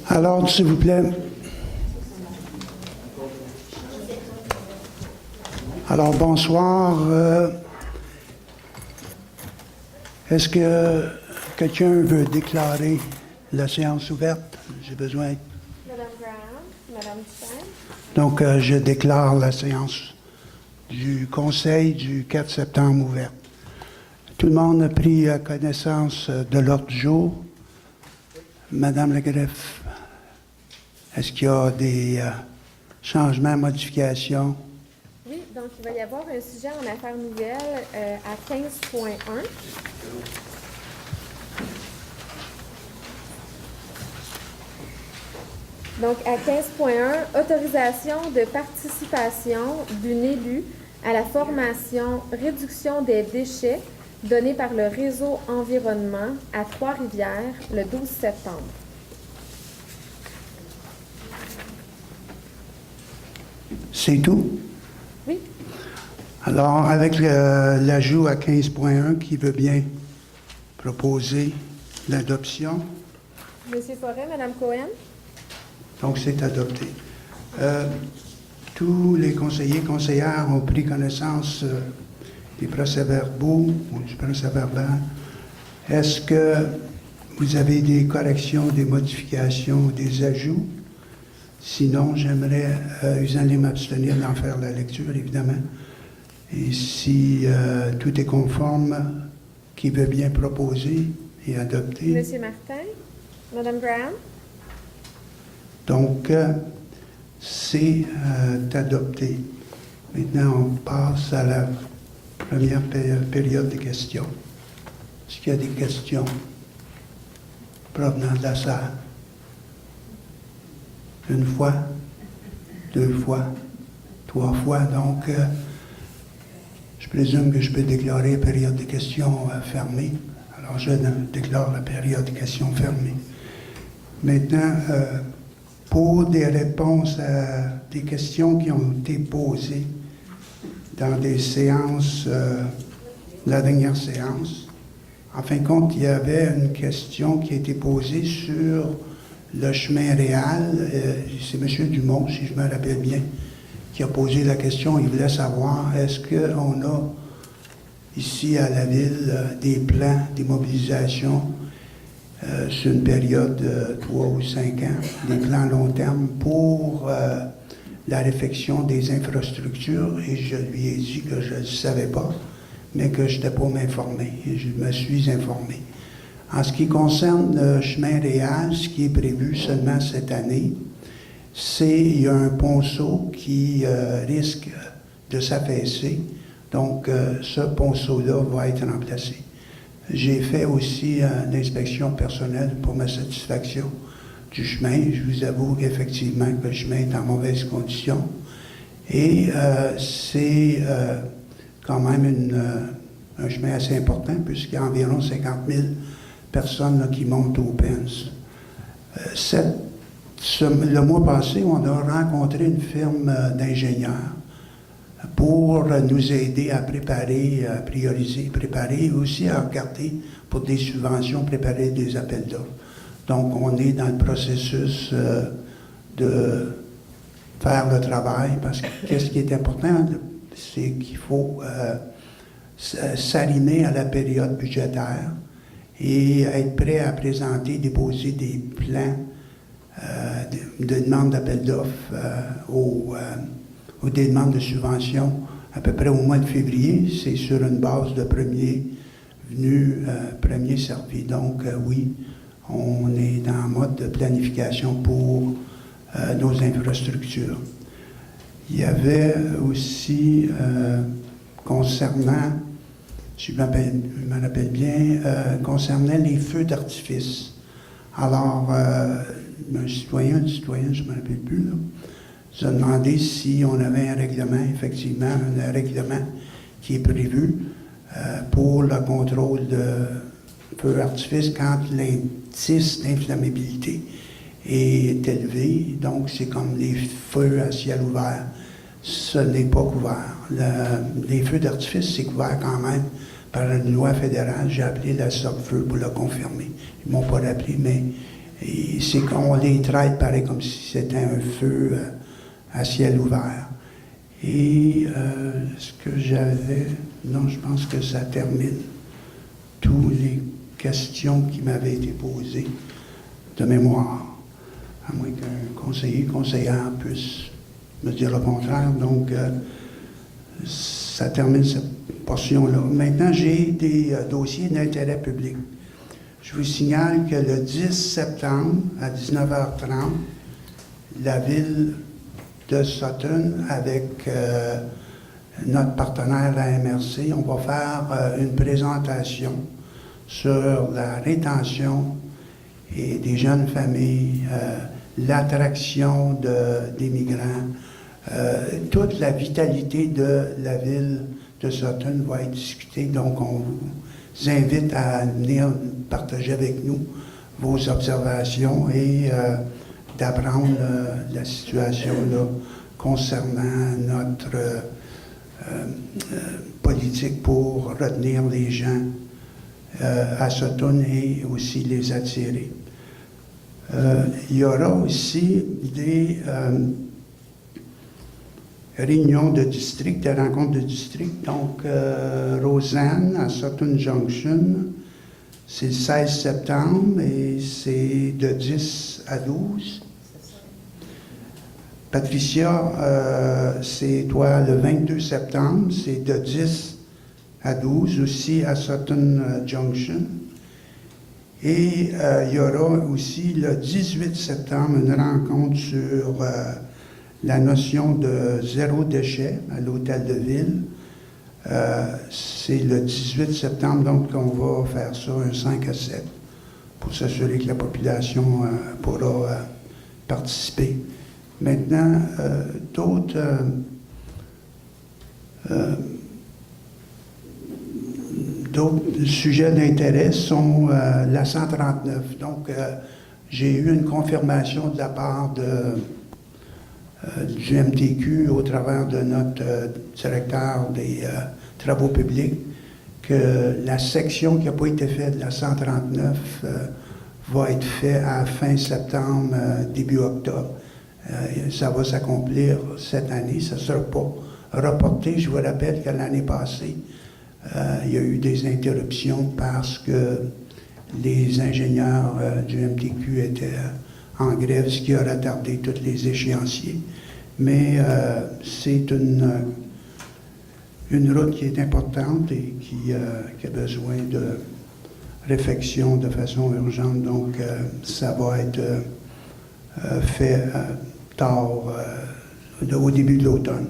Alors, s'il vous plaît. Alors, bonsoir. Est-ce que quelqu'un veut déclarer la séance ouverte? J'ai besoin. Madame Graham, Madame Duchesne. Donc, je déclare la séance du Conseil du 4 septembre ouverte. Tout le monde a pris connaissance de l'ordre du jour. Madame le greffe, est-ce qu'il y a des changements, modifications? Oui, donc il va y avoir un sujet en affaires nouvelles à 15.1. Donc à 15.1, autorisation de participation d'une élue à la formation réduction des déchets donnée par le réseau environnement à Trois-Rivières le 12 septembre. C'est tout? Oui. Alors, avec l'ajout à 15.1, qui veut bien proposer l'adoption? Monsieur Forêt, Madame Cohen? Donc, c'est adopté. Tous les conseillers et conseillères ont pris connaissance des procès-verbaux ou du procès-verbal. Est-ce que vous avez des corrections, des modifications, des ajouts? Sinon, j'aimerais, user m'abstenir d'en faire la lecture, évidemment. Et si tout est conforme, qui veut bien proposer et adopter? Monsieur Martin? Madame Graham? Donc, c'est adopté. Maintenant, on passe à la première période de questions. Est-ce qu'il y a des questions provenant de la salle? Une fois, deux fois, trois fois. Donc, je présume que je peux déclarer la période de questions fermée. Alors, je déclare la période de questions fermée. Maintenant, pour des réponses à des questions qui ont été posées dans des séances, la dernière séance, en fin de compte, il y avait une question qui a été posée sur le chemin réel. C'est M. Dumont, si je me rappelle bien, qui a posé la question. Il voulait savoir, est-ce qu'on a ici à la ville des plans d'immobilisation sur une période de 3 ou 5 ans, des plans long terme pour la réfection des infrastructures, et je lui ai dit que je ne le savais pas, mais que je n'étais pas m'informer, et je me suis informé. En ce qui concerne le chemin réel, ce qui est prévu seulement cette année, il y a un ponceau qui risque de s'affaisser, donc ce ponceau-là va être remplacé. J'ai fait aussi une inspection personnelle pour ma satisfaction du chemin. Je vous avoue qu'effectivement que le chemin est en mauvaise condition. Et c'est quand même un chemin assez important, puisqu'il y a environ 50 000 personnes là, qui montent au PENS. Le mois passé, on a rencontré une firme d'ingénieurs pour nous aider à préparer, à prioriser, préparer, et aussi à regarder pour des subventions, préparer des appels d'offres. Donc, on est dans le processus de faire le travail, parce que qu'est-ce qui est important, c'est qu'il faut s'arrimer à la période budgétaire et être prêt à présenter, déposer des plans de demande d'appel d'offres aux demandes de subventions à peu près au mois de février. C'est sur une base de premier venu, premier servi. Donc, oui, on est en mode de planification pour nos infrastructures. Il y avait aussi, concernant, je me rappelle bien, concernant les feux d'artifice. Alors, un citoyen, une citoyenne, je ne me rappelle plus, là, nous a demandé si on avait un règlement, effectivement, un règlement qui est prévu pour le contrôle de feux d'artifice quand l'indice d'inflammabilité est élevé. Donc, c'est comme les feux à ciel ouvert. Ce n'est pas couvert. Les feux d'artifice, c'est couvert quand même par une loi fédérale. J'ai appelé la SOCFEU pour le confirmer. Ils ne m'ont pas rappelé, mais Et c'est qu'on les traite pareil comme si c'était un feu à ciel ouvert. Et ce que j'avais, non, je pense que ça termine toutes les questions qui m'avaient été posées de mémoire, à moins qu'un conseillère puisse me dire le contraire. Donc, ça termine cette portion-là. Maintenant, j'ai des dossiers d'intérêt public. Je vous signale que le 10 septembre, à 19h30, la ville de Sutton, avec notre partenaire, la MRC, on va faire une présentation sur la rétention et des jeunes familles, l'attraction des migrants. Toute la vitalité de la ville de Sutton va être discutée, donc on vous invite à venir partager avec nous vos observations et d'apprendre la situation là, concernant notre politique pour retenir les gens à Sutton et aussi les attirer. Il y aura aussi des réunions de district, des rencontres de district. Donc, Rosanne à Sutton Junction, c'est le 16 septembre et c'est de 10 à 12. Patricia, c'est toi le 22 septembre, c'est de 10 à 12 aussi à Sutton Junction. Et il y aura aussi le 18 septembre une rencontre sur la notion de zéro déchet à l'hôtel de ville. C'est le 18 septembre, donc on va faire ça un 5 à 7 pour s'assurer que la population pourra participer. Maintenant, d'autres sujets d'intérêt sont la 139. Donc, j'ai eu une confirmation de la part du MTQ au travers de notre directeur des travaux publics que la section qui n'a pas été faite de la 139 va être faite à fin septembre, début octobre. Ça va s'accomplir cette année. Ça ne sera pas reporté. Je vous rappelle que l'année passée, il y a eu des interruptions parce que les ingénieurs du MTQ étaient en grève, ce qui a retardé tous les échéanciers. Mais c'est une route qui est importante et qui a besoin de réflexion de façon urgente. Donc, ça va être fait tard, au début de l'automne.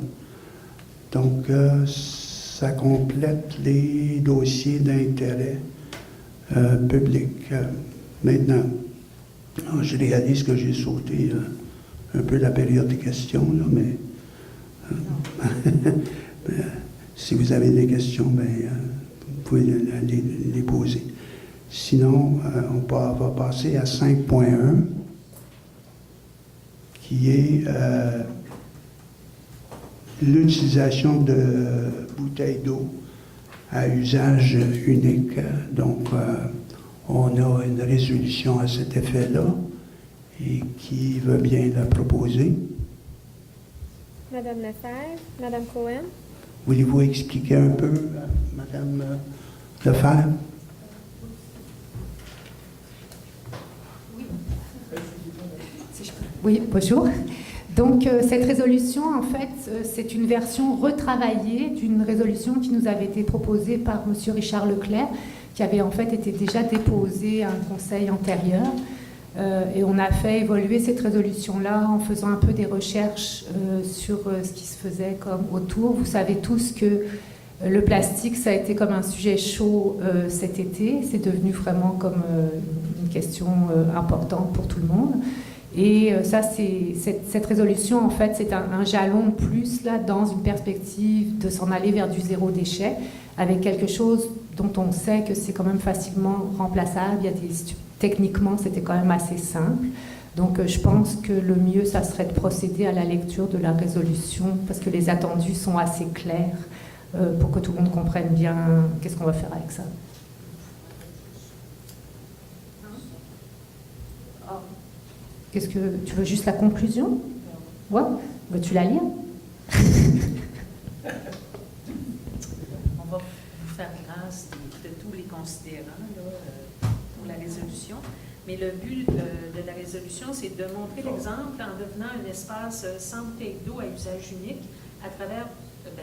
Donc, ça complète les dossiers d'intérêt public. Maintenant, je réalise que j'ai sauté un peu la période des questions, là, mais si vous avez des questions, vous pouvez les poser. Sinon, on va passer à 5.1, qui est l'utilisation de bouteilles d'eau à usage unique. Donc, on a une résolution à cet effet-là. Et qui veut bien la proposer? Madame Lefebvre, Madame Cohen. Voulez-vous expliquer un peu, Madame Lefebvre? Oui, bonjour. Donc, cette résolution, en fait, c'est une version retravaillée d'une résolution qui nous avait été proposée par M. Richard Leclerc, qui avait en fait été déjà déposée à un conseil antérieur. Et on a fait évoluer cette résolution-là en faisant un peu des recherches sur ce qui se faisait comme autour. Vous savez tous que le plastique, ça a été comme un sujet chaud cet été. C'est devenu vraiment comme une question importante pour tout le monde. Et ça, cette résolution, en fait, c'est un jalon de plus là, dans une perspective de s'en aller vers du zéro déchet, avec quelque chose dont on sait que c'est quand même facilement remplaçable. Techniquement, c'était quand même assez simple. Donc, je pense que le mieux, ça serait de procéder à la lecture de la résolution, parce que les attendus sont assez clairs pour que tout le monde comprenne bien qu'est-ce qu'on va faire avec ça. Qu'est-ce que tu veux, juste la conclusion? Ouais. Veux-tu la lire? On va vous faire grâce de tous les considérants là, pour la résolution. Mais le but de la résolution, c'est de montrer l'exemple en devenant un espace sans bouteille d'eau à usage unique à travers,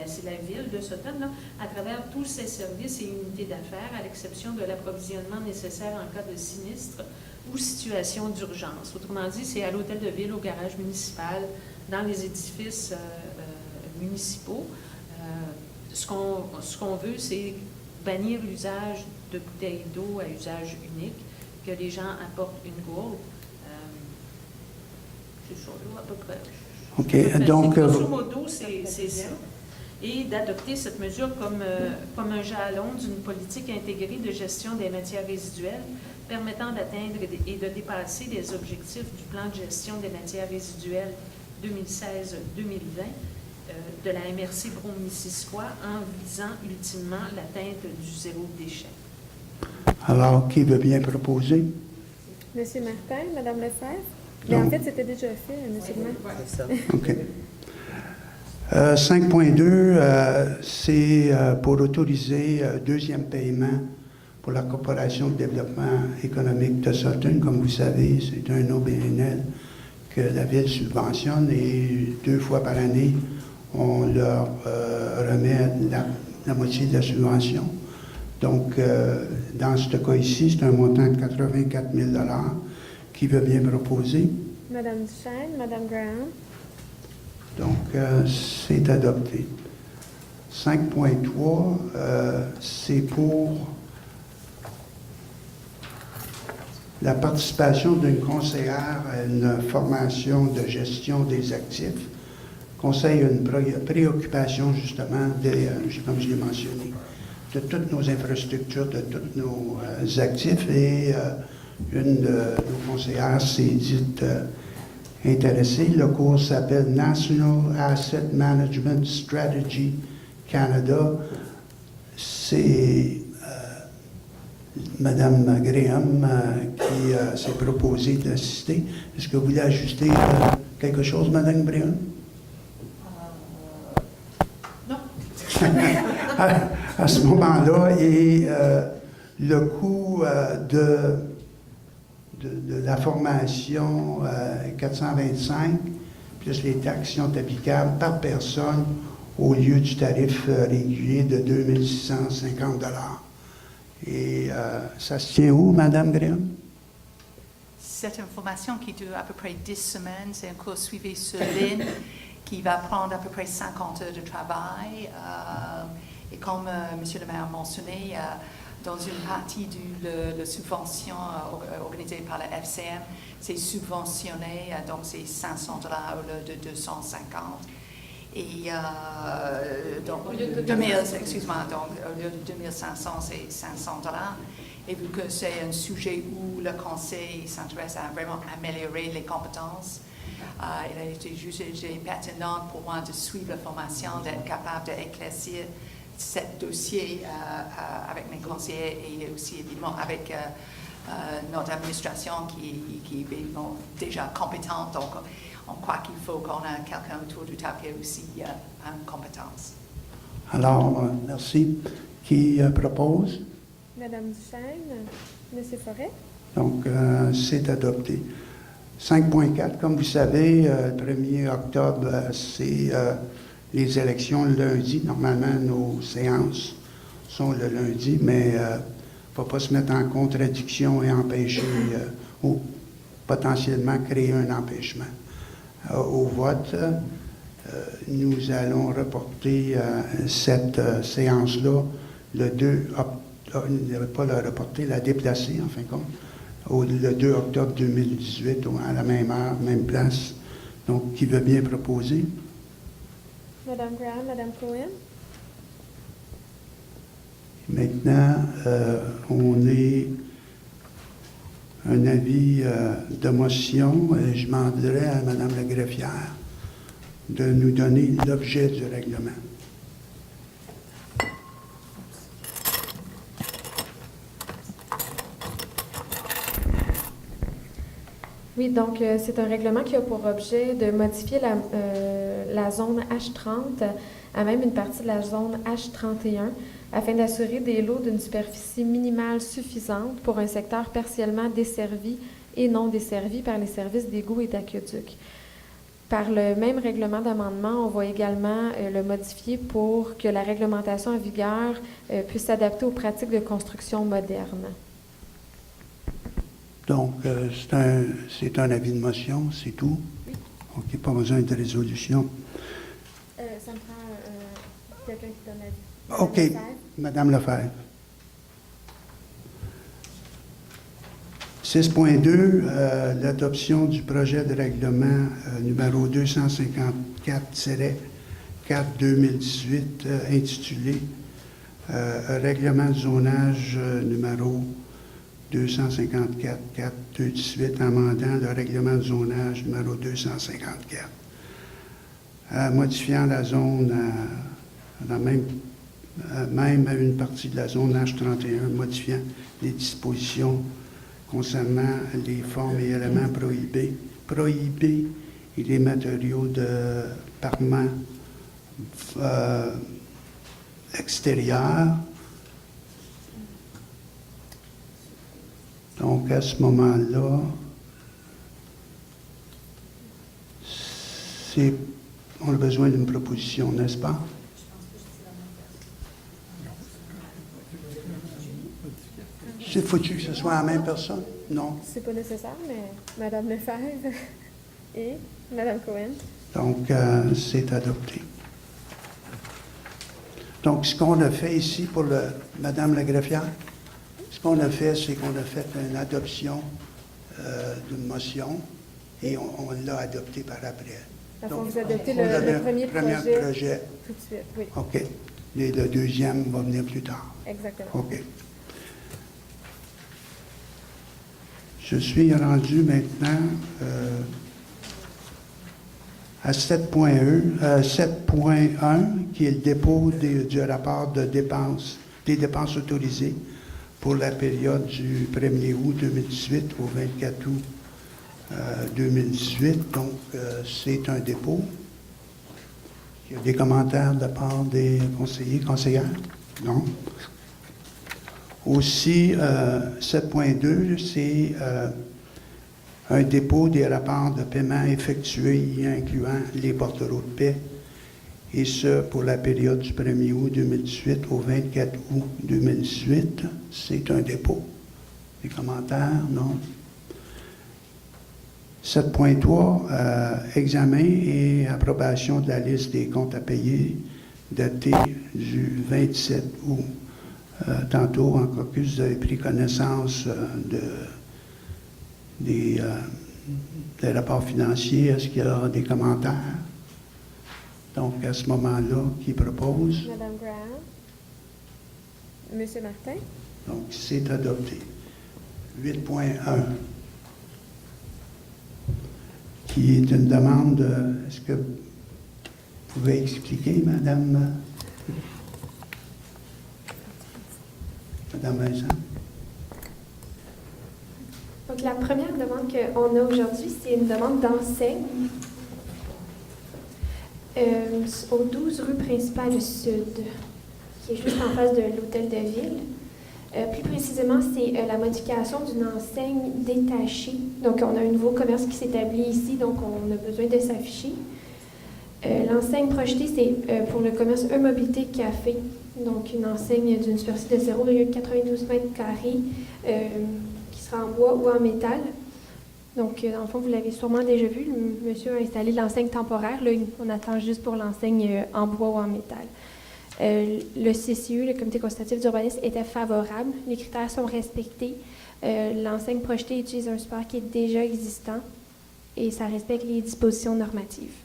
c'est la ville de Sutton, là, à travers tous ses services et unités d'affaires, à l'exception de l'approvisionnement nécessaire en cas de sinistre ou situation d'urgence. Autrement dit, c'est à l'hôtel de ville, au garage municipal, dans les édifices municipaux. Ce qu'on veut, c'est bannir l'usage de bouteilles d'eau à usage unique, que les gens apportent une gourde. C'est ça, là, à peu près. OK. Donc, grosso modo, c'est ça. Et d'adopter cette mesure comme un jalon d'une politique intégrée de gestion des matières résiduelles permettant d'atteindre et de dépasser les objectifs du plan de gestion des matières résiduelles 2016-2020 de la MRC Brome-Missisquoi en visant ultimement l'atteinte du zéro déchet. alors, qui veut bien proposer? Monsieur Martin, Madame Lefebvre? Mais en fait, c'était déjà fait, Monsieur le maire. C'est ça. OK. 5.2, c'est pour autoriser deuxième paiement pour la Corporation de développement économique de Sutton. Comme vous savez, c'est un OBNL que la Ville subventionne et 2 fois par année, on leur remet la moitié de la subvention. Donc, dans ce cas ici, c'est un montant de 84 000 $. Qui veut bien proposer? Madame Duchesne, Madame Graham? Donc, c'est adopté. 5.3, c'est pour la participation d'une conseillère à une formation de gestion des actifs. Le conseil a une préoccupation, justement, comme je l'ai mentionné, de toutes nos infrastructures, de tous nos actifs. Et une de nos conseillères s'est dite intéressée. Le cours s'appelle National Asset Management Strategy Canada. C'est Madame Graham qui s'est proposée d'assister. Est-ce que vous voulez ajouter quelque chose, Madame Graham? Non. à ce moment-là, et le coût de la formation 425, plus les taxes sont applicables par personne au lieu du tarif régulier de 2650 $. Et ça se tient où, Madame Graham? C'est une formation qui dure à peu près 10 semaines. C'est un cours suivi sur ligne qui va prendre à peu près 50 heures de travail. Et comme M. le maire a mentionné, dans une partie de la subvention organisée par la FCM, c'est subventionné, donc c'est 500 $ au lieu de 250. Et donc, au lieu de 2000, excuse-moi, donc au lieu de 2500, c'est 500 $. Et vu que c'est un sujet où le conseil s'intéresse à vraiment améliorer les compétences, il a été jugé pertinent pour moi de suivre la formation, d'être capable d'éclaircir ce dossier avec mes conseillers et aussi évidemment avec notre administration qui est déjà compétente. Donc, on croit qu'il faut qu'on ait quelqu'un autour du table qui a aussi une compétence. Alors, merci. Qui propose? Madame Duchesne? Monsieur Forêt? Donc, c'est adopté. 5.4, comme vous savez, le 1er octobre, c'est les élections le lundi. Normalement, nos séances sont le lundi, mais il ne faut pas se mettre en contradiction et empêcher ou potentiellement créer un empêchement. Au vote, nous allons reporter cette séance-là le 2 octobre, pas la reporter, la déplacer en fin de compte, le 2 octobre 2018 à la même heure, même place. Donc, qui veut bien proposer? Madame Graham, Madame Cohen? Maintenant, on est un avis de motion et je demanderai à Mme la greffière de nous donner l'objet du règlement. Oui, donc c'est un règlement qui a pour objet de modifier la zone H30 à même une partie de la zone H31 afin d'assurer des lots d'une superficie minimale suffisante pour un secteur partiellement desservi et non desservi par les services d'égouts et d'aqueduc. Par le même règlement d'amendement, on va également le modifier pour que la réglementation en vigueur puisse s'adapter aux pratiques de construction modernes. Donc, c'est un avis de motion, c'est tout? Oui. OK, pas besoin de résolution. Ça me prend quelqu'un qui donne l'avis. OK, Madame Lefebvre. 6.2, l'adoption du projet de règlement numéro 254-4-2018 intitulé Règlement de zonage numéro 254-4-2018 amendant le règlement de zonage numéro 254. Modifiant la zone même à une partie de la zone H31, modifiant les dispositions concernant les formes et éléments prohibés et les matériaux de parement extérieur. Donc, à ce moment-là, on a besoin d'une proposition, n'est-ce pas? C'est foutu que ce soit la même personne? Non. C'est pas nécessaire, mais Mme Lefebvre et Mme Cohen. Donc, c'est adopté. Donc, ce qu'on a fait ici pour Mme la greffière, ce qu'on a fait, c'est qu'on a fait une adoption d'une motion et on l'a adopté par après. Donc, vous adoptez le premier projet tout de suite, oui. OK. Et le deuxième va venir plus tard. Exactement. OK. Je suis rendu maintenant à 7.1, qui est le dépôt du rapport de dépenses, des dépenses autorisées pour la période du 1er août 2018 au 24 août 2018. Donc, c'est un dépôt. Il y a des commentaires de la part des conseillères? Non. Aussi, 7.2, c'est un dépôt des rapports de paiement effectués, incluant les bordereaux de paix, et ce, pour la période du 1er août 2018 au 24 août 2018. C'est un dépôt. Des commentaires? Non. 7.3, examen et approbation de la liste des comptes à payer datée du 27 août. Tantôt, en caucus, vous avez pris connaissance des rapports financiers. Est-ce qu'il y a des commentaires? Donc, à ce moment-là, qui propose? Mme Graham. Monsieur Martin. Donc, c'est adopté. 8.1, qui est une demande. Est-ce que vous pouvez expliquer, Madame Vincent? Donc, la première demande qu'on a aujourd'hui, c'est une demande d'enseigne au 12 rue principale Sud, qui est juste en face de l'hôtel de ville. Plus précisément, c'est la modification d'une enseigne détachée. Donc, on a un nouveau commerce qui s'établit ici, donc on a besoin de s'afficher. L'enseigne projetée, c'est pour le commerce E-Mobilité Café, donc une enseigne d'une superficie de 0,92 mètres carrés qui sera en bois ou en métal. Donc, dans le fond, vous l'avez sûrement déjà vu, le monsieur a installé l'enseigne temporaire. Là, on attend juste pour l'enseigne en bois ou en métal. Le CCU, le Comité consultatif d'urbanisme, était favorable. Les critères sont respectés. L'enseigne projetée utilise un support qui est déjà existant et ça respecte les dispositions normatives.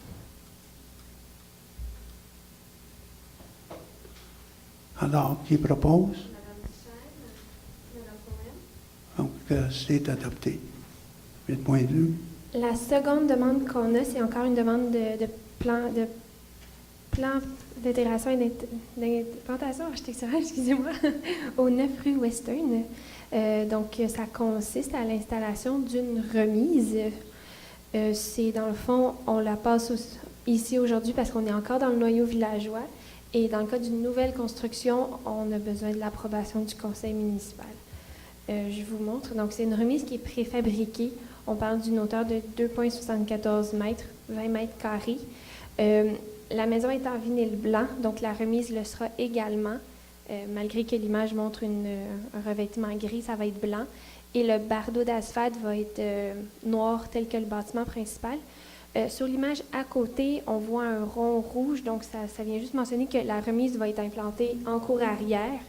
Alors, qui propose? Mme Duchesne, Mme Cohen. Donc, c'est adopté. 8.2. La seconde demande qu'on a, c'est encore une demande de plan d'intégration et d'implantation architecturale, excusez-moi, au 9 rue Western. Donc, ça consiste à l'installation d'une remise C'est dans le fond, on la passe ici aujourd'hui parce qu'on est encore dans le noyau villageois. Et dans le cas d'une nouvelle construction, on a besoin de l'approbation du conseil municipal. Je vous montre. Donc, c'est une remise qui est préfabriquée. On parle d'une hauteur de 2,74 mètres, 20 mètres carrés. La maison est en vinyle blanc, donc la remise le sera également. Malgré que l'image montre un revêtement gris, ça va être blanc. Et le bardeau d'asphalte va être noir, tel que le bâtiment principal. Sur l'image à côté, on voit un rond rouge, donc ça vient juste mentionner que la remise va être implantée en cour arrière,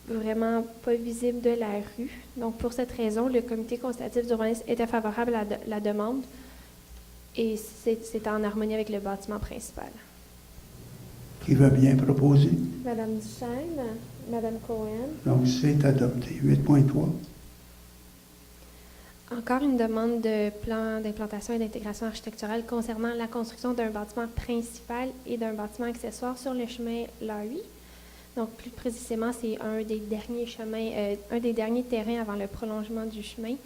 vraiment pas visible de la rue. Donc, pour cette raison, le comité consultatif d'urbanisme était favorable à la demande et c'est en harmonie avec le bâtiment principal. Qui veut bien proposer? Madame Duchesne, Madame Cohen. Donc, c'est adopté. 8.3. Encore une demande de plan d'implantation et d'intégration architecturale concernant la construction d'un bâtiment principal et d'un bâtiment accessoire sur le chemin Larry. Donc, plus précisément, c'est un des derniers chemins, un des derniers terrains avant le prolongement du chemin.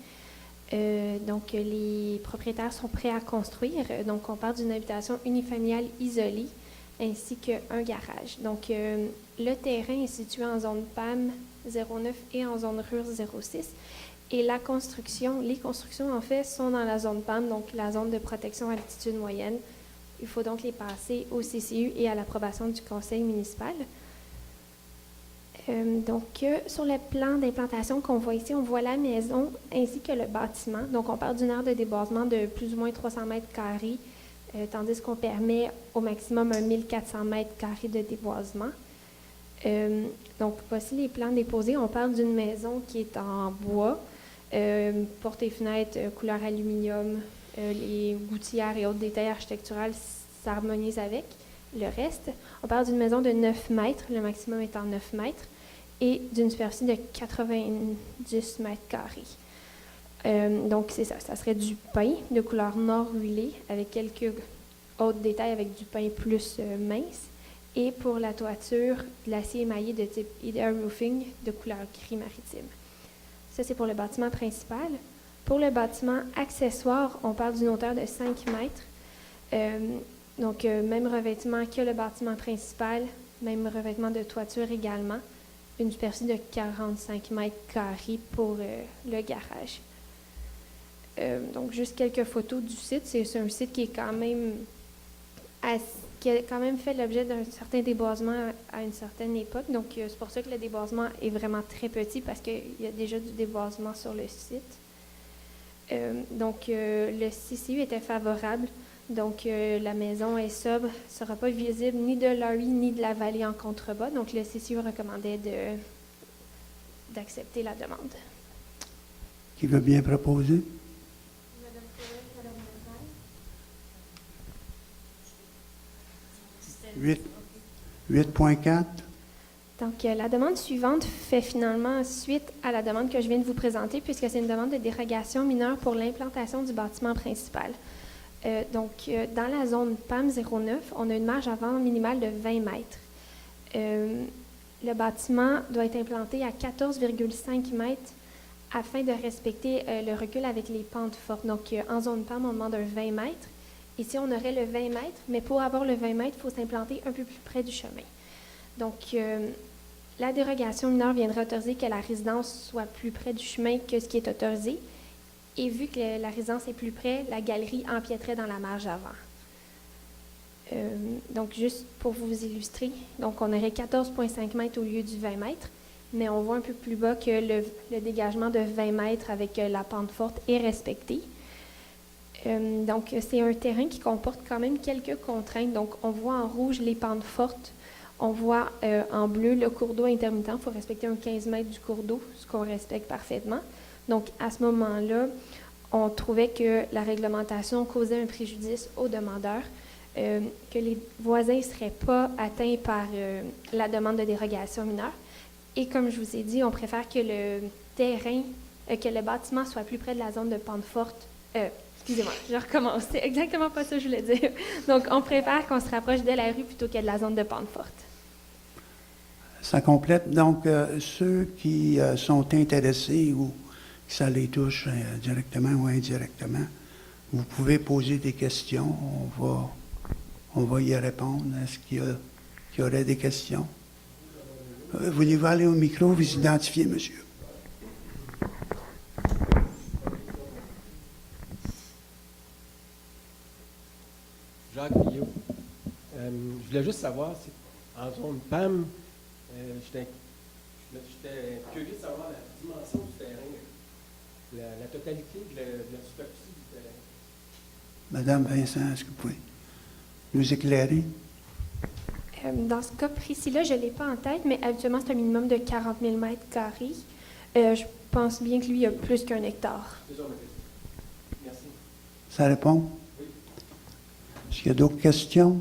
Donc, les propriétaires sont prêts à construire. Donc, on parle d'une habitation unifamiliale isolée ainsi qu'un garage. Donc, le terrain est situé en zone PAM 09 et en zone RUR 06. Et les constructions, en fait, sont dans la zone PAM, donc la zone de protection à altitude moyenne. Il faut donc les passer au CCU et à l'approbation du conseil municipal. Sur le plan d'implantation qu'on voit ici, on voit la maison ainsi que le bâtiment. Donc, on parle d'une aire de déboisement de plus ou moins 300 mètres carrés, tandis qu'on permet au maximum 1400 mètres carrés de déboisement. Donc, voici les plans déposés. On parle d'une maison qui est en bois, portes et fenêtres couleur aluminium, les gouttières et autres détails architecturaux s'harmonisent avec le reste. On parle d'une maison de 9 mètres, le maximum étant 9 mètres, et d'une superficie de 90 mètres carrés. Donc, c'est ça. Ça serait du pain de couleur nord huilé avec quelques autres détails avec du pain plus mince. Et pour la toiture, de l'acier émaillé de type Idea Roofing de couleur gris maritime. Ça, c'est pour le bâtiment principal. Pour le bâtiment accessoire, on parle d'une hauteur de 5 mètres. Donc, même revêtement que le bâtiment principal, même revêtement de toiture également. Une superficie de 45 mètres carrés pour le garage. Donc, juste quelques photos du site. C'est un site qui est quand même qui a quand même fait l'objet d'un certain déboisement à une certaine époque. Donc, c'est pour ça que le déboisement est vraiment très petit parce qu'il y a déjà du déboisement sur le site. Le CCU était favorable. Donc, la maison est sobre, ne sera pas visible ni de Larry ni de la vallée en contrebas. Donc, le CCU recommandait d'accepter la demande. Qui veut bien proposer? 8.4. Donc, la demande suivante fait finalement suite à la demande que je viens de vous présenter, puisque c'est une demande de dérogation mineure pour l'implantation du bâtiment principal. Dans la zone PAM 09, on a une marge avant minimale de 20 mètres. Le bâtiment doit être implanté à 14,5 mètres afin de respecter le recul avec les pentes fortes. Donc, en zone PAM, on demande un 20 mètres. Ici, on aurait le 20 mètres, mais pour avoir le 20 mètres, il faut s'implanter un peu plus près du chemin. Donc, la dérogation mineure viendrait autoriser que la résidence soit plus près du chemin que ce qui est autorisé. Et vu que la résidence est plus près, la galerie empiéterait dans la marge avant. Donc, juste pour vous illustrer, donc on aurait 14,5 mètres au lieu du 20 mètres, mais on voit un peu plus bas que le dégagement de 20 mètres avec la pente forte est respecté. Donc, c'est un terrain qui comporte quand même quelques contraintes. Donc, on voit en rouge les pentes fortes. On voit en bleu le cours d'eau intermittent. Il faut respecter un 15 mètres du cours d'eau, ce qu'on respecte parfaitement. Donc, à ce moment-là, on trouvait que la réglementation causait un préjudice aux demandeurs, que les voisins ne seraient pas atteints par la demande de dérogation mineure. Et comme je vous ai dit, on préfère que le terrain, que le bâtiment soit plus près de la zone de pente forte. Excusez-moi, je recommence. C'est exactement pas ça que je voulais dire. Donc, on préfère qu'on se rapproche de la rue plutôt que de la zone de pente forte. Ça complète. Donc, ceux qui sont intéressés ou que ça les touche directement ou indirectement, Vous pouvez poser des questions, on va y répondre. Est-ce qu'il y aurait des questions? Voulez-vous aller au micro, vous identifier, monsieur? Jacques Pillot. Je voulais juste savoir si, en zone PAM, j'étais curieux de savoir la dimension du terrain, la totalité de la superficie du terrain. Madame Vincent, est-ce que vous pouvez nous éclairer? Dans ce cas précis-là, je ne l'ai pas en tête, mais habituellement, c'est un minimum de 40 000 mètres carrés. Je pense bien que lui, il a plus qu'un hectare. C'est ça ma question. Merci. Ça répond? Oui. Est-ce qu'il y a d'autres questions?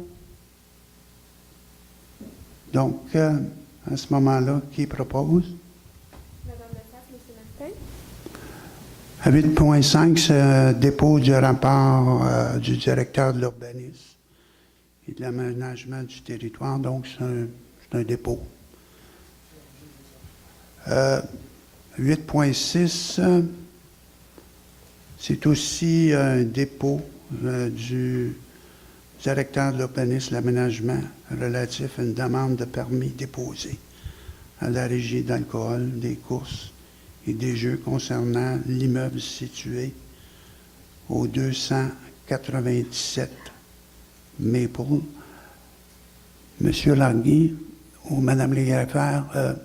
Donc, à ce moment-là, qui propose? Madame Lefebvre, M. Martin. À 8.5, c'est dépôt du rapport du directeur de l'urbanisme et de l'aménagement du territoire, donc c'est un dépôt. 8.6, c'est aussi un dépôt du directeur de l'urbanisme et de l'aménagement relatif à une demande de permis déposée à la Régie d'alcool, des courses et des jeux concernant l'immeuble situé au 297 Maple. Monsieur Larguy ou Madame Légreffert,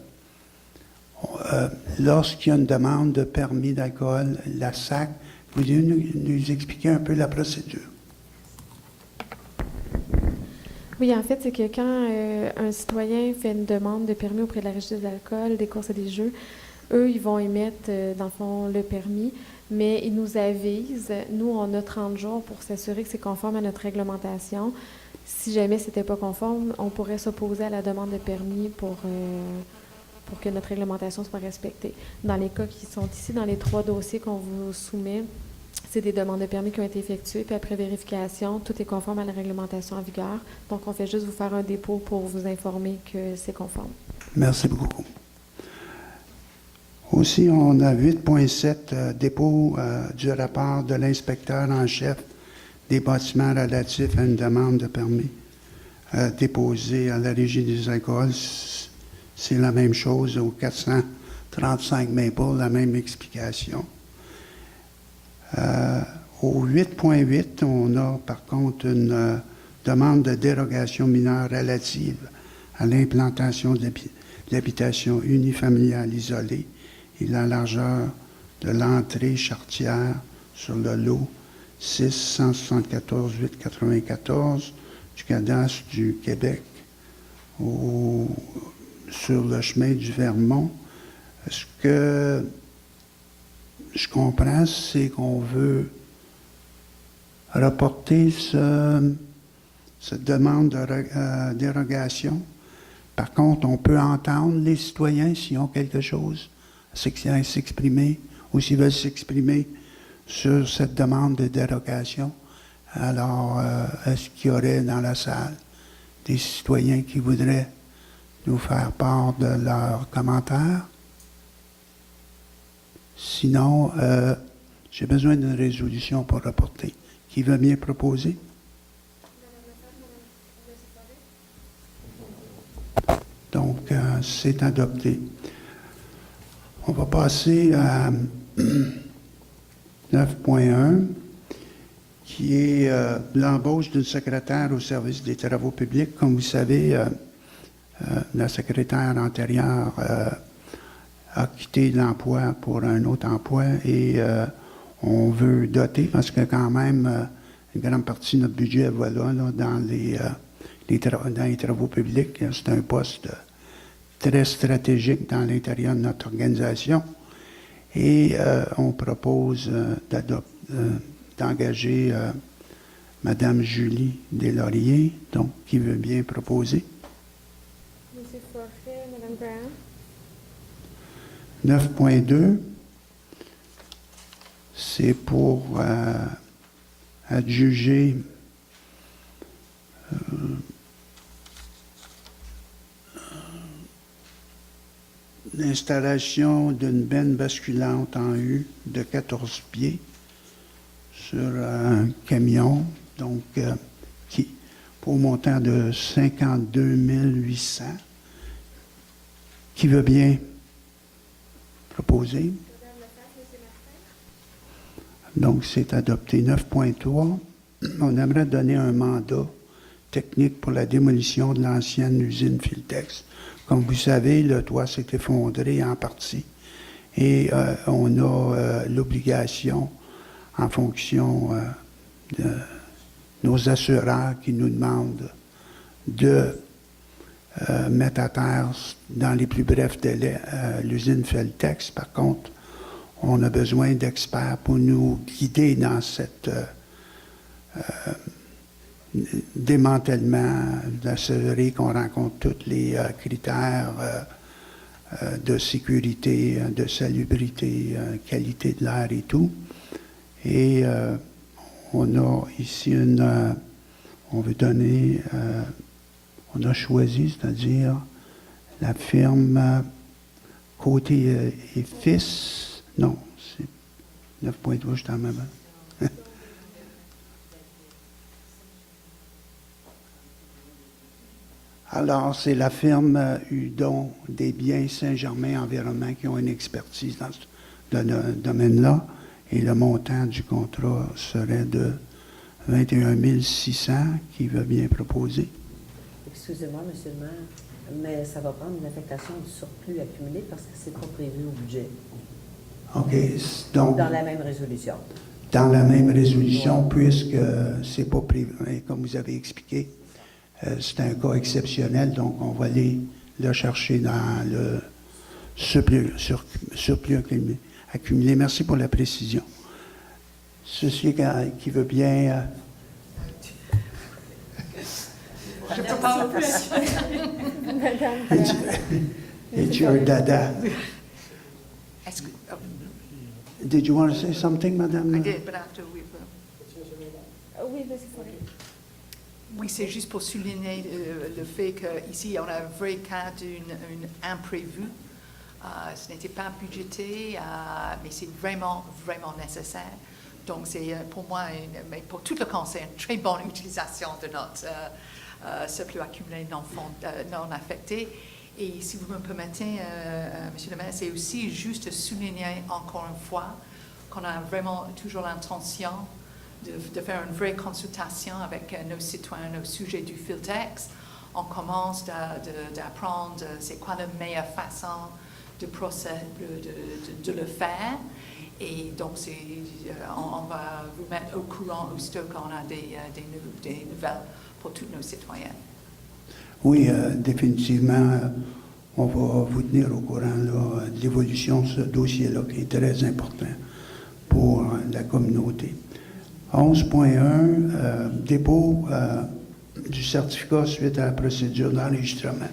lorsqu'il y a une demande de permis d'alcool, la SAC, vous pouvez nous expliquer un peu la procédure? Oui, en fait, c'est que quand un citoyen fait une demande de permis auprès de la Régie de l'alcool, des courses et des jeux, eux, ils vont émettre, dans le fond, le permis, mais ils nous avisent. Nous, on a 30 jours pour s'assurer que c'est conforme à notre réglementation. Si jamais ce n'était pas conforme, on pourrait s'opposer à la demande de permis pour que notre réglementation soit respectée. Dans les cas qui sont ici, dans les 3 dossiers qu'on vous soumet, c'est des demandes de permis qui ont été effectuées, puis après vérification, tout est conforme à la réglementation en vigueur. Donc, on fait juste vous faire un dépôt pour vous informer que c'est conforme. Merci beaucoup. Aussi, on a 8.7, dépôt du rapport de l'inspecteur en chef des bâtiments relatifs à une demande de permis déposée à la Régie des alcools. C'est la même chose au 435 Maple, la même explication. Au 8.8, on a par contre une demande de dérogation mineure relative à l'implantation de l'habitation unifamiliale isolée et la largeur de l'entrée charretière sur le lot 674-894 du cadastre du Québec sur le chemin du Vermont. Ce que je comprends, c'est qu'on veut reporter cette demande de dérogation. Par contre, on peut entendre les citoyens s'ils ont quelque chose à s'exprimer ou s'ils veulent s'exprimer sur cette demande de dérogation. Alors, est-ce qu'il y aurait dans la salle des citoyens qui voudraient nous faire part de leurs commentaires? Sinon, j'ai besoin d'une résolution pour reporter. Qui veut bien proposer? Donc, c'est adopté. On va passer à 9.1, qui est l'embauche d'une secrétaire au service des travaux publics. Comme vous savez, la secrétaire antérieure a quitté l'emploi pour un autre emploi et on veut doter, parce que quand même, une grande partie de notre budget, voilà, là, dans les travaux publics, c'est un poste très stratégique dans l'intérieur de notre organisation. Et on propose d'engager Mme Julie Deslauriers, donc qui veut bien proposer. M. Forêt, Mme Graham. 9.2, c'est pour adjuger l'installation d'une benne basculante en U de 14 pieds sur un camion, donc pour un montant de 52 800. Qui veut bien proposer? Donc, c'est adopté. 9.3. On aimerait donner un mandat technique pour la démolition de l'ancienne usine Filtex. Comme vous savez, le toit s'est effondré en partie et on a l'obligation, en fonction de nos assureurs qui nous demandent de mettre à terre dans les plus brefs délais l'usine Filtex. Par contre, on a besoin d'experts pour nous guider dans cette démantèlement, d'assurer qu'on rencontre tous les critères de sécurité, de salubrité, qualité de l'air et tout. Et on a ici on veut donner, on a choisi, c'est-à-dire la firme Côté et Fils, non, c'est 9.3, je t'en même. Alors, c'est la firme Hudon des biens Saint-Germain Environnement qui ont une expertise dans ce domaine-là. Et le montant du contrat serait de 21 600, qui veut bien proposer. Excusez-moi, M. le maire, mais ça va prendre une affectation du surplus accumulé parce que c'est pas prévu au budget. OK. Donc, dans la même résolution. Dans la même résolution, puisque c'est pas prévu, comme vous avez expliqué, c'est un cas exceptionnel, donc on va aller le chercher dans le surplus accumulé. Merci pour la précision. Ceci qui veut bien... Je peux pas It's your dada. Est-ce que, Did you want to say something, Madame? I did, but after we will. Oui, vas-y, Sylvie. Oui, c'est juste pour souligner le fait qu'ici, on a un vrai cas d'un imprévu. Ce n'était pas budgété, mais c'est vraiment, vraiment nécessaire. Donc, c'est pour moi, mais pour tout le conseil, une très bonne utilisation de notre surplus accumulé non affecté. Et si vous me permettez, Monsieur le maire, c'est aussi juste souligner encore une fois qu'on a vraiment toujours l'intention de faire une vraie consultation avec nos citoyens au sujet du Filtex. On commence d'apprendre c'est quoi la meilleure façon de le faire. Et donc, on va vous mettre au courant aussitôt qu'on a des nouvelles pour tous nos citoyens. Oui, définitivement, on va vous tenir au courant là, de l'évolution de ce dossier-là qui est très important pour la communauté. 11.1, dépôt du certificat suite à la procédure d'enregistrement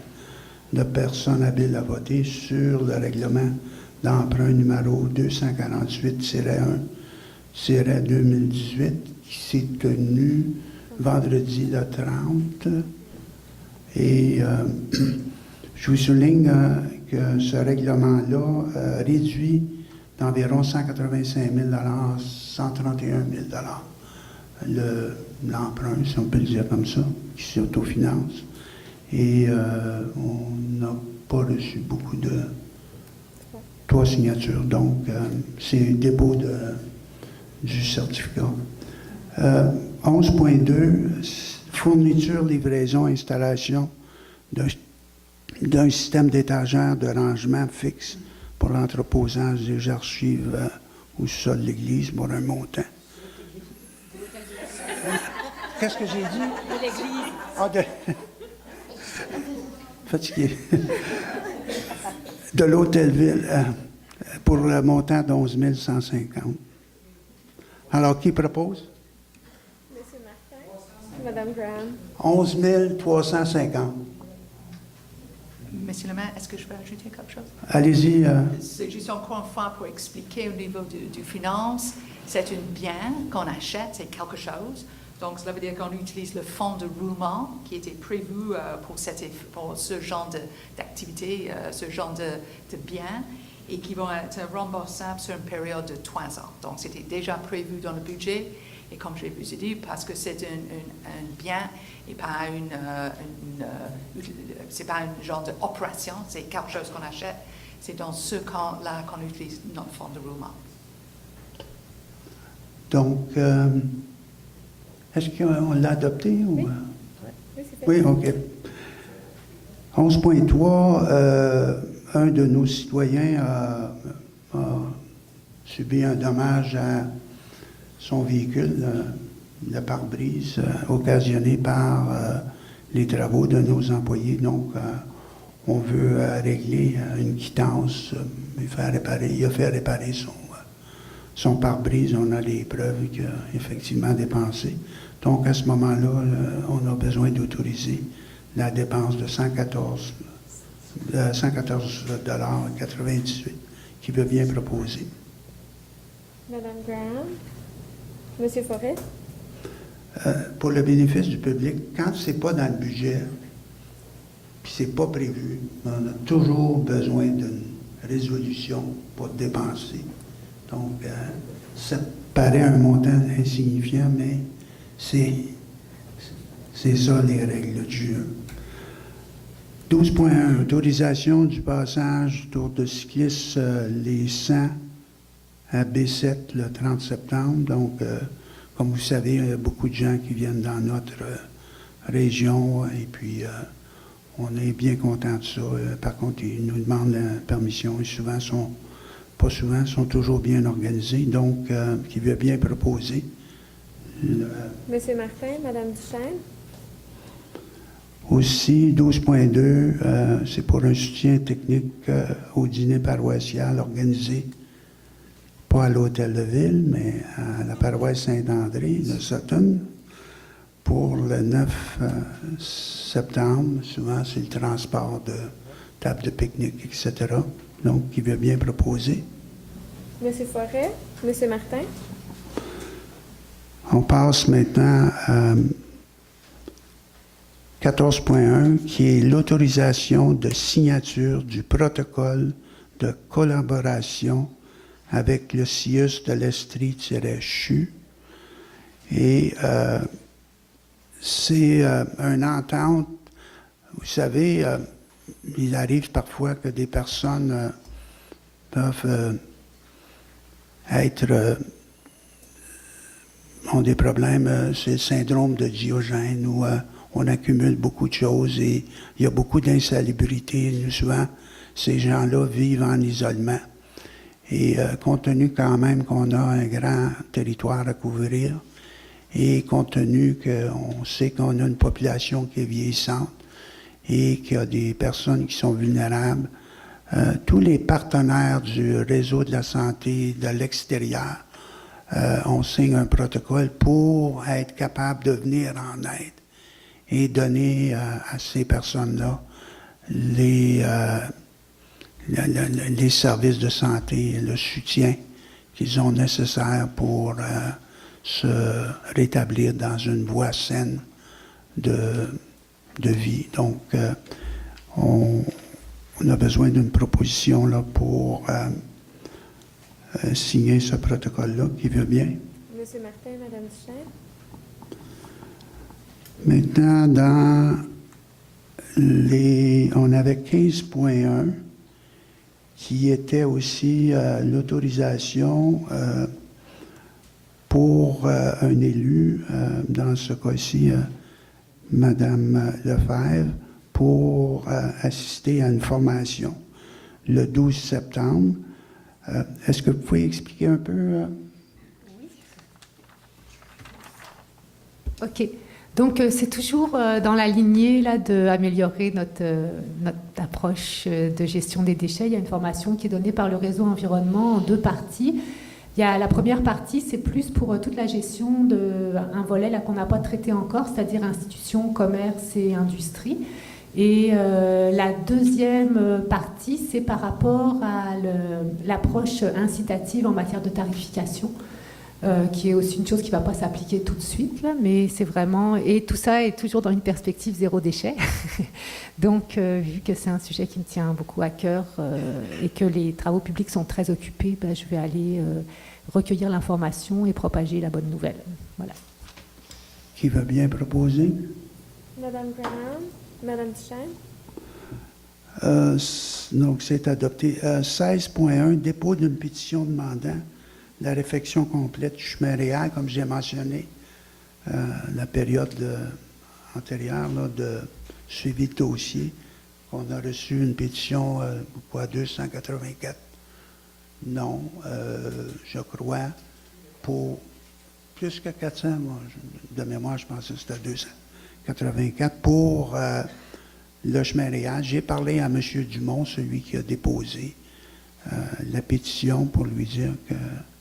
de personnes habiles à voter sur le règlement d'emprunt numéro 248-1-2018 qui s'est tenu vendredi le 30. Et je vous souligne que ce règlement-là réduit d'environ 185 000 131 000 l'emprunt, si on peut le dire comme ça, qui s'autofinance. Et on n'a pas reçu beaucoup de 3 signatures. Donc, c'est le dépôt du certificat. 11.2, fourniture, livraison, installation d'un système d'étagères de rangement fixe pour l'entreposage des archives au sol de l'église pour un montant. Qu'est-ce que j'ai dit? De l'église. Ah, fatigué. De l'Hôtel-Ville pour le montant de 11 150. Alors, qui propose? Monsieur Martin. Madame Graham. 11 350. Monsieur le maire, est-ce que je peux ajouter quelque chose? Allez-y. C'est juste encore une fois pour expliquer au niveau du finance, c'est un bien qu'on achète, c'est quelque chose. Donc, cela veut dire qu'on utilise le fonds de roulement qui était prévu pour ce genre d'activité, ce genre de bien. et qui vont être remboursables sur une période de 3 ans. Donc, c'était déjà prévu dans le budget. Et comme je vous ai dit, parce que c'est un bien et pas c'est pas un genre d'opération, c'est quelque chose qu'on achète. C'est dans ce cas-là qu'on utilise notre fonds de roulement. Donc, est-ce qu'on l'a adopté? Oui. Ou... Oui, c'est fait. Oui, OK. 11.3, un de nos citoyens a subi un dommage à son véhicule, le pare-brise, occasionné par les travaux de nos employés. Donc, on veut régler une quittance, il a fait réparer son pare-brise. On a les preuves qu'il a effectivement dépensé. Donc, à ce moment-là, on a besoin d'autoriser la dépense de 114,98 qui veut bien proposer. Madame Graham. Monsieur Forêt. Pour le bénéfice du public, quand c'est pas dans le budget, puis c'est pas prévu, on a toujours besoin d'une résolution pour dépenser. Donc, ça paraît un montant insignifiant, mais c'est ça les règles du jeu. 12.1, autorisation du passage du Tour de cyclistes les 100 à B7 le 30 septembre. Donc, comme vous savez, il y a beaucoup de gens qui viennent dans notre région et puis on est bien content de ça. Par contre, ils nous demandent la permission et sont toujours bien organisés. Donc, qui veut bien proposer. Monsieur Martin, Madame Duchesne. Aussi, 12.2, c'est pour un soutien technique au dîner paroissial organisé, pas à l'Hôtel de Ville, mais à la paroisse Saint-André de Sutton, pour le 9 septembre. Souvent, c'est le transport de tables de pique-nique, etc. Donc, qui veut bien proposer. Monsieur Forêt, Monsieur Martin. On passe maintenant à 14.1, qui est l'autorisation de signature du protocole de collaboration avec le CIUS de l'Estrie-CHU. Et c'est une entente. Vous savez, il arrive parfois que des personnes peuvent ont des problèmes, c'est le syndrome de Diogène, où on accumule beaucoup de choses et il y a beaucoup d'insalubrité. Souvent, ces gens-là vivent en isolement. Et compte tenu quand même qu'on a un grand territoire à couvrir, et compte tenu qu'on sait qu'on a une population qui est vieillissante et qu'il y a des personnes qui sont vulnérables, tous les partenaires du réseau de la santé de l'extérieur, on signe un protocole pour être capable de venir en aide et donner à ces personnes-là les services de santé, le soutien qu'ils ont nécessaire pour se rétablir dans une voie saine de vie. Donc, on a besoin d'une proposition là, pour signer ce protocole-là. Qui veut bien? Monsieur Martin, Madame Duchesne. Maintenant, on avait 15.1 qui était aussi l'autorisation pour un élu, dans ce cas-ci, Madame Lefebvre, pour assister à une formation le 12 septembre. Est-ce que vous pouvez expliquer un peu? Oui. OK. Donc, c'est toujours dans la lignée là, d'améliorer notre approche de gestion des déchets. Il y a une formation qui est donnée par le réseau environnement en 2 parties. Il y a la première partie, c'est plus pour toute la gestion d'un volet là, qu'on n'a pas traité encore, c'est-à-dire institutions, commerce et industrie. Et la deuxième partie, c'est par rapport à l'approche incitative en matière de tarification. qui est aussi une chose qui ne va pas s'appliquer tout de suite, là, mais c'est vraiment... Et tout ça est toujours dans une perspective zéro déchet. Donc, vu que c'est un sujet qui me tient beaucoup à cœur et que les travaux publics sont très occupés, ben, je vais aller recueillir l'information et propager la bonne nouvelle. Voilà. Qui veut bien proposer? Madame Graham, Madame Duchesne. Donc, c'est adopté. 16.1, dépôt d'une pétition demandant la réfection complète du chemin réel, comme j'ai mentionné, la période antérieure là, de suivi de dossier. On a reçu une pétition, 284 non, je crois, pour plus que 400, moi, de mémoire, je pense que c'était 284, pour le chemin réel. J'ai parlé à M. Dumont, celui qui a déposé la pétition, pour lui dire que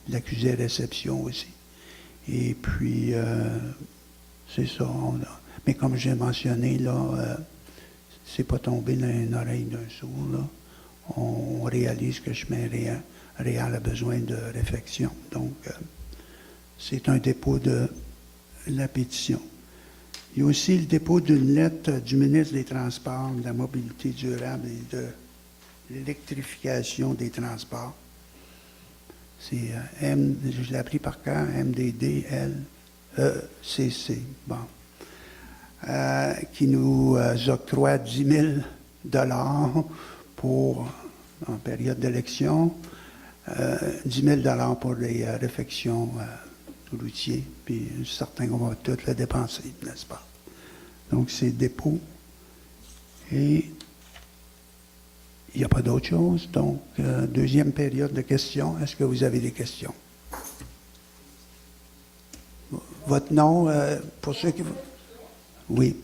l'accusé réception aussi. Et puis, c'est ça. Mais comme j'ai mentionné, là, c'est pas tombé dans une oreille d'un sourd, là. On réalise que le chemin réel a besoin de réflexion. Donc, c'est un dépôt de la pétition. Il y a aussi le dépôt d'une lettre du ministre des Transports, de la mobilité durable et de l'électrification des transports. C'est je l'ai appris par cœur, MDDLECC, bon, qui nous octroie 10 000 pour, en période d'élection, 10 000 pour les réfections routiers, puis certains qu'on va tout le dépenser, n'est-ce pas? Donc, c'est dépôt. Et il n'y a pas d'autre chose. Donc, deuxième période de questions. Est-ce que vous avez des questions? Votre nom, pour ceux qui... Oui.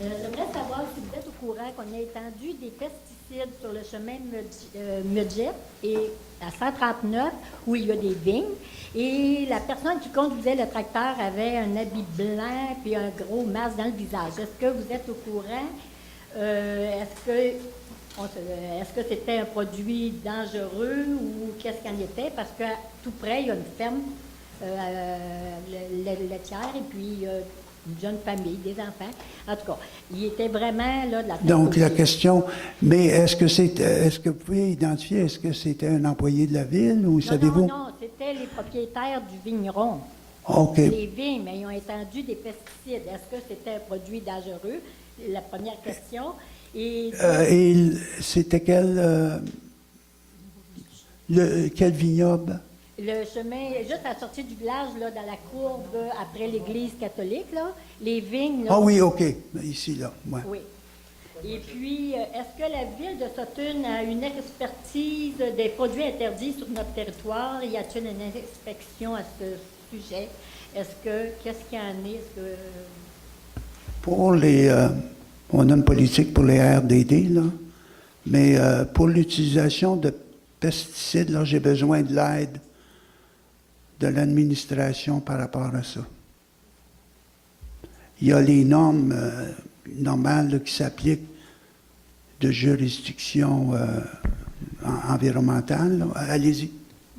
J'aimerais savoir si vous êtes au courant qu'on a étendu des pesticides sur le chemin Mudjet et à 139 où il y a des vignes. Et la personne qui conduisait le tracteur avait un habit blanc puis un gros masque dans le visage. Est-ce que vous êtes au courant? Est-ce que c'était un produit dangereux ou qu'est-ce qu'il en était? Parce que tout près, il y a une ferme laitière et puis une jeune famille, des enfants. En tout cas, il était vraiment là de la... Donc, la question, mais est-ce que vous pouvez identifier, est-ce que c'était un employé de la ville ou savez-vous? Non, c'était les propriétaires du vigneron. OK. Les vignes, mais ils ont étendu des pesticides. Est-ce que c'était un produit dangereux? La première question. Et c'était quel vignoble? Le chemin, juste à la sortie du village, là, dans la courbe, après l'église catholique, là, les vignes... Là, ah oui, OK. Ici, là, ouais. Oui. Et puis, est-ce que la ville de Sutton a une expertise des produits interdits sur notre territoire? Y a-t-il une inspection à ce sujet? Qu'est-ce qu'il y en est? Pour les... on a une politique pour les RDD, là, mais pour l'utilisation de pesticides, là, j'ai besoin de l'aide de l'administration par rapport à ça. Il y a les normes normales là, qui s'appliquent de juridiction environnementale. Là. Allez-y.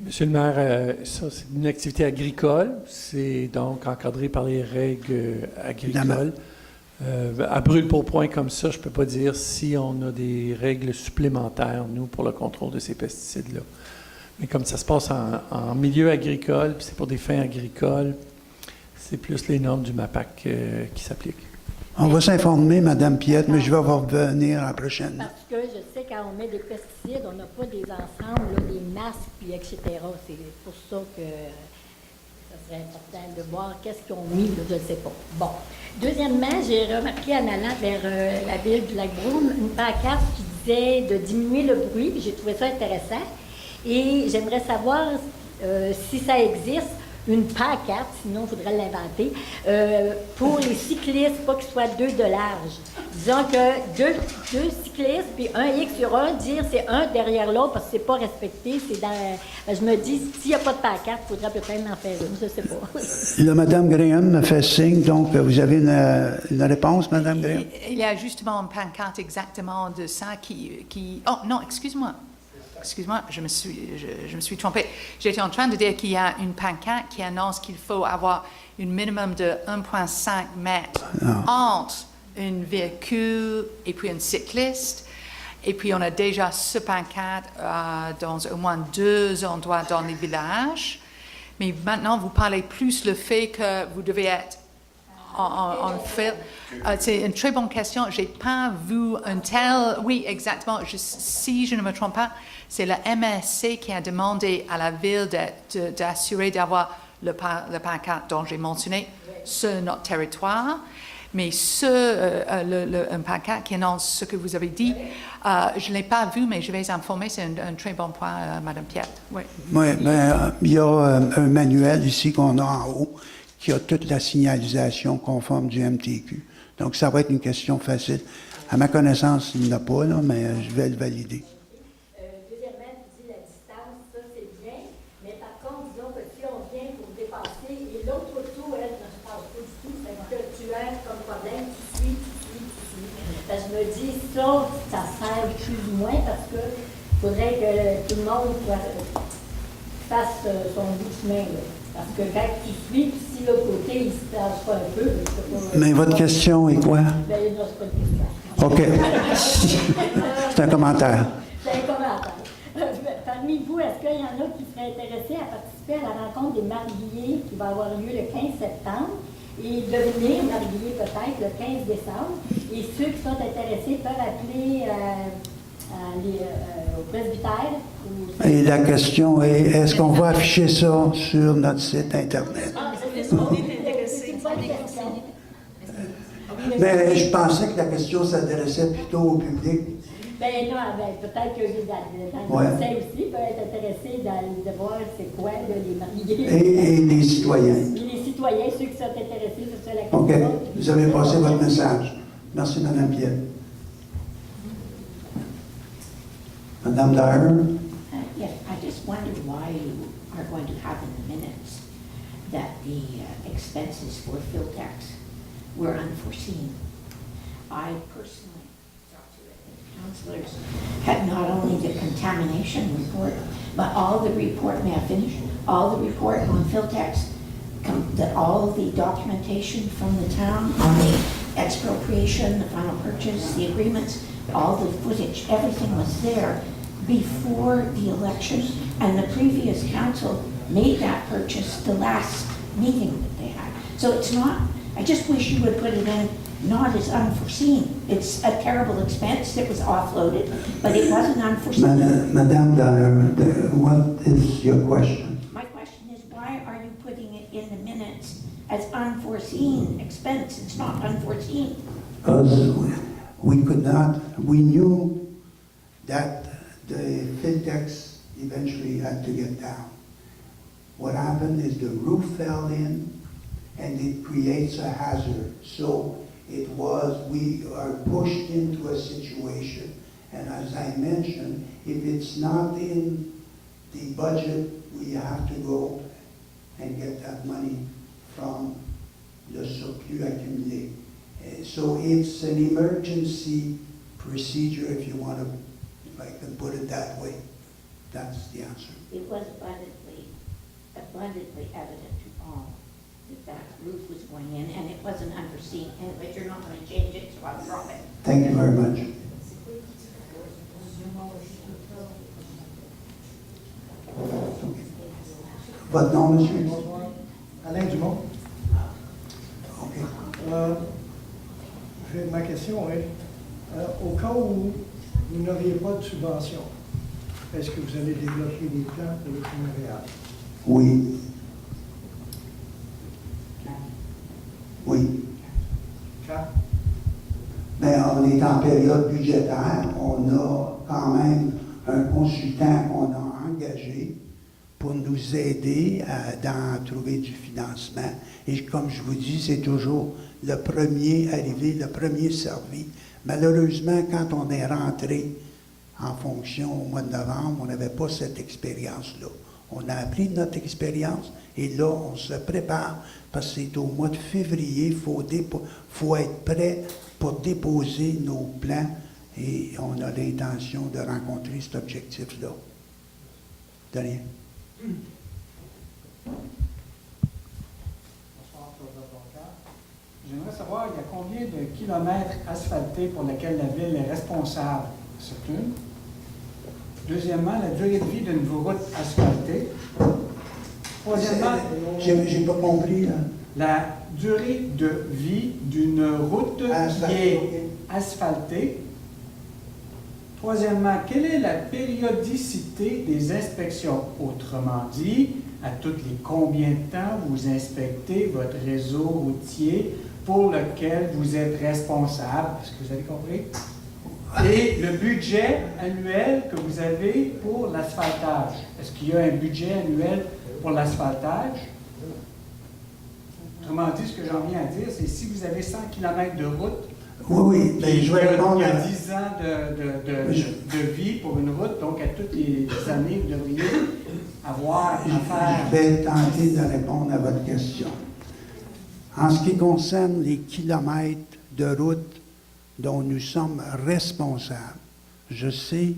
Monsieur le maire, ça, c'est une activité agricole. C'est donc encadré par les règles agricoles. À brûle-pourpoint comme ça, je ne peux pas dire si on a des règles supplémentaires, nous, pour le contrôle de ces pesticides-là. Mais comme ça se passe en milieu agricole, puis c'est pour des fins agricoles, c'est plus les normes du MAPAC qui s'appliquent. On va s'informer, Mme Piette, mais je vais vous revenir la prochaine. Parce que je sais, quand on met des pesticides, on n'a pas des ensembles, là, des masques, puis etc. C'est pour ça que ça serait important de voir qu'est-ce qu'ils ont mis, là, je ne sais pas. Bon. Deuxièmement, j'ai remarqué en allant vers la ville du Lac-Brome une pancarte qui disait de diminuer le bruit, puis j'ai trouvé ça intéressant. Et j'aimerais savoir si ça existe, une pancarte, sinon il faudrait l'inventer, pour les cyclistes, pas qu'ils soient 2 de large. Disons que deux cyclistes, puis un X sur un, dire c'est un derrière l'autre parce que c'est pas respecté. C'est dans. Je me dis, s'il n'y a pas de pancarte, il faudrait peut-être en faire une, je sais pas. Là, Mme Graham me fait signe, donc vous avez une réponse, Mme Graham? Il y a justement une pancarte exactement de ça qui... Oh non, excuse-moi, je me suis trompée. J'étais en train de dire qu'il y a une pancarte qui annonce qu'il faut avoir un minimum de 1,5 mètres entre un véhicule et puis un cycliste. Et puis on a déjà ce pancarte dans au moins 2 endroits dans les villages. Mais maintenant, vous parlez plus le fait que vous devez être en fait. C'est une très bonne question. Je n'ai pas vu un tel... Oui, exactement. Si je ne me trompe pas, c'est le MSC qui a demandé à la ville d'assurer d'avoir le pancarte dont j'ai mentionné sur notre territoire. Mais un pancarte qui annonce ce que vous avez dit, je ne l'ai pas vu, mais je vais informer. C'est un très bon point, Mme Piette. Oui, mais il y a un manuel ici qu'on a en haut qui a toute la signalisation conforme du MTQ. Donc, ça va être une question facile. À ma connaissance, il n'y en a pas, là, mais je vais le valider. Deuxièmement, tu dis la distance, ça c'est bien, mais par contre, disons que si on vient pour dépasser, et l'autre auto, elle ne se passe pas du tout, c'est que tu as comme problème, tu suis. Ben, je me dis, ça sert plus ou moins parce que faudrait que tout le monde fasse son bout de chemin, là. Parce que quand tu suis, puis si l'autre côté, il se passe pas un peu, je sais pas. Mais votre question est quoi? Ben, non, c'est pas une question. OK. C'est un commentaire. C'est un commentaire. Parmi vous, est-ce qu'il y en a qui seraient intéressés à participer à la rencontre des mariés qui va avoir lieu le 15 septembre et devenir mariés peut-être le 15 décembre? Et ceux qui sont intéressés peuvent appeler au presbytère. Et la question est, est-ce qu'on va afficher ça sur notre site Internet? Est-ce qu'on est intéressé? Mais je pensais que la question s'adressait plutôt au public. Ben non, peut-être que dans le conseil aussi peut être intéressé de voir c'est quoi les mariés. Et les citoyens. Et les citoyens, ceux qui sont intéressés sur la question. OK. Vous avez passé votre message. Merci, Mme Piette. Madame Dyer? Yes, I just wondered why you are going to have in the minutes that the expenses for Filtex were unforeseen. I personally talked to the councilors, had not only the contamination report, but all the report, may I finish? All the report on Filtex, that all the documentation from the town on the expropriation, the final purchase, the agreements, all the footage, everything was there before the election, and the previous council made that purchase the last meeting that they had. So it's not, I just wish you would put it in not as unforeseen. It's a terrible expense that was offloaded, but it wasn't unforeseen. Madame Dyer, what is your question? My question is, why are you putting it in the minutes as unforeseen expense? It's not unforeseen. Because we could not, we knew that the Filtex eventually had to get down. What happened is the roof fell in and it creates a hazard. So it was, we are pushed into a situation, and as I mentioned, if it's not in the budget, we have to go and get that money from the surplus accumulé. So it's an emergency procedure, if you want to, if I can put it that way. That's the answer. It was abundantly evident to all that roof was going in, and it wasn't unforeseen, but you're not going to change it, so I'll drop it. Thank you very much. Votre nom, monsieur? Alain Dumont. OK. Ma question est, au cas où vous n'auriez pas de subvention, est-ce que vous allez développer des plans pour le Montréal? Oui. Oui. Quand? Bien, on est en période budgétaire. On a quand même un consultant qu'on a engagé pour nous aider à trouver du financement. Et comme je vous dis, c'est toujours le premier arrivé, le premier servi. Malheureusement, quand on est rentré en fonction au mois de novembre, on n'avait pas cette expérience-là. On a appris de notre expérience et là, on se prépare parce que c'est au mois de février, il faut être prêt pour déposer nos plans et on a l'intention de rencontrer cet objectif-là. De rien. Bonsoir, Claude Avocat. J'aimerais savoir, il y a combien de kilomètres asphaltés pour lesquels la ville est responsable? C'est une. Deuxièmement, la durée de vie d'une route asphaltée. Troisièmement, j'ai pas compris, là. La durée de vie d'une route qui est asphaltée. Troisièmement, quelle est la périodicité des inspections? Autrement dit, à toutes les combien de temps vous inspectez votre réseau routier pour lequel vous êtes responsable? Est-ce que vous avez compris? Et le budget annuel que vous avez pour l'asphaltage. Est-ce qu'il y a un budget annuel pour l'asphaltage? Autrement dit, ce que j'en viens à dire, c'est si vous avez 100 km de route, oui, mais je vais répondre il y a à... 10 ans de vie pour une route, donc à toutes les années, vous devriez avoir affaire. Je vais tenter de répondre à votre question. En ce qui concerne les kilomètres de route dont nous sommes responsables, je sais,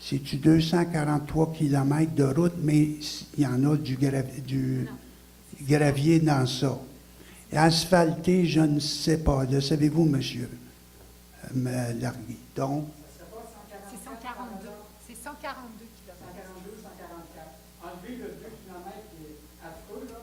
c'est-tu 243 kilomètres de route, mais il y en a du gravier dans ça. Asphalté, je ne sais pas. Le savez-vous, monsieur Larguy? Donc, c'est 142. C'est 142 km. 142, 144. Enlevez le 2 km qui est affreux, là.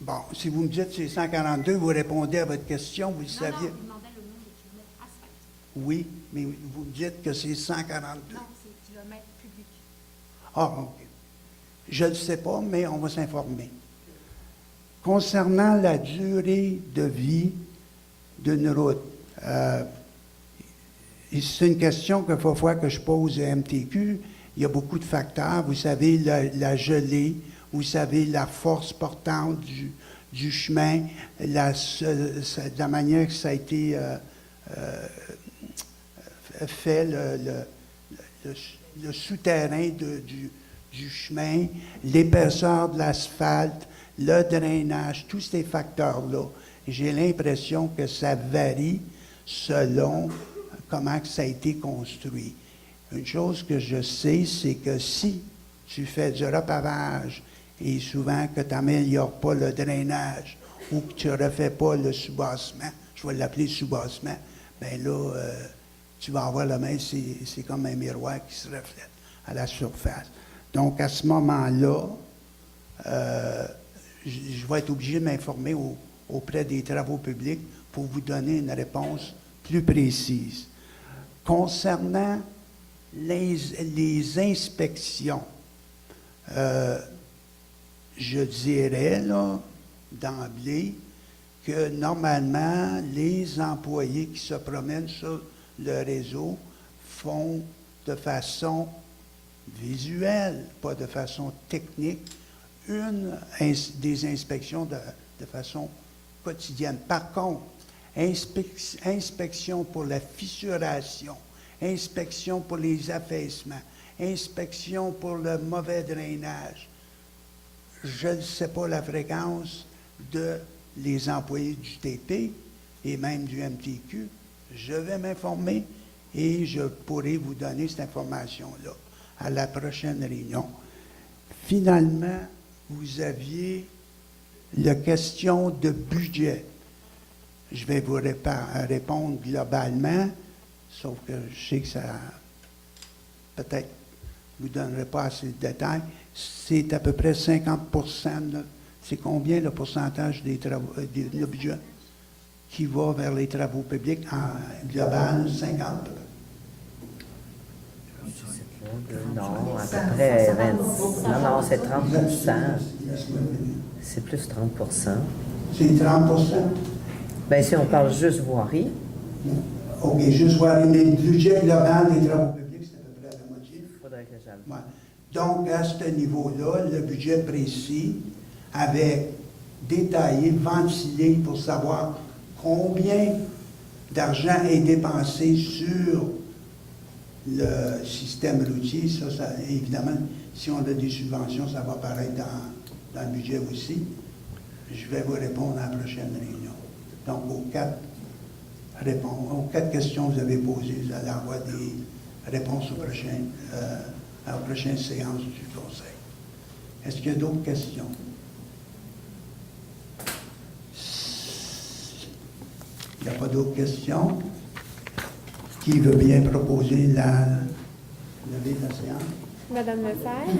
bon, si vous me dites que c'est 142, vous répondez à votre question, vous le saviez. Non, il demandait le nombre de kilomètres asphaltés. Oui, mais vous me dites que c'est 142. Non, c'est kilomètres publics. Ah, OK. Je ne le sais pas, mais on va s'informer. Concernant la durée de vie d'une route, c'est une question qu'il faut voir que je pose à MTQ. Il y a beaucoup de facteurs. Vous savez, la gelée, vous savez, la force portante du chemin, la manière que ça a été fait, le souterrain du chemin, l'épaisseur de l'asphalte, le drainage, tous ces facteurs-là. J'ai l'impression que ça varie selon comment que ça a été construit. Une chose que je sais, c'est que si tu fais du repavage et souvent que tu n'améliores pas le drainage ou que tu ne refais pas le soubassement, je vais l'appeler soubassement, bien là, tu vas avoir la main, c'est comme un miroir qui se reflète à la surface. Donc, à ce moment-là, je vais être obligé de m'informer auprès des travaux publics pour vous donner une réponse plus précise. Concernant les inspections, je dirais là, d'emblée que normalement, les employés qui se promènent sur le réseau font de façon visuelle, pas de façon technique, des inspections de façon quotidienne. Par contre, inspection pour la fissuration, inspection pour les affaissements, inspection pour le mauvais drainage. Je ne sais pas la fréquence de les employés du TP et même du MTQ. Je vais m'informer et je pourrai vous donner cette information-là à la prochaine réunion. Finalement, vous aviez la question de budget. Je vais vous répondre globalement, sauf que je sais que ça, peut-être, ne vous donnerai pas assez de détails. C'est à peu près 50%. C'est combien le pourcentage des travaux, le budget qui va vers les travaux publics en global, 50%? Non, à peu près 20. Non, c'est 30%. C'est plus 30%. C'est 30%? Bien, si on parle juste voirie. OK, juste voirie. Mais le budget global des travaux publics, c'est à peu près la moitié. Il faudrait que j'aille. Ouais. Donc, à ce niveau-là, le budget précis avec détaillé, ventilé pour savoir combien d'argent est dépensé sur le système routier. Ça, évidemment, si on a des subventions, ça va apparaître dans le budget aussi. Je vais vous répondre à la prochaine réunion. Donc, aux quatre questions que vous avez posées, vous allez avoir des réponses à la prochaine séance du Conseil. Est-ce qu'il y a d'autres questions? Il n'y a pas d'autres questions. Qui veut bien proposer la levée de la séance? Madame Lefebvre,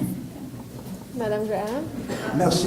Madame Graham. Merci.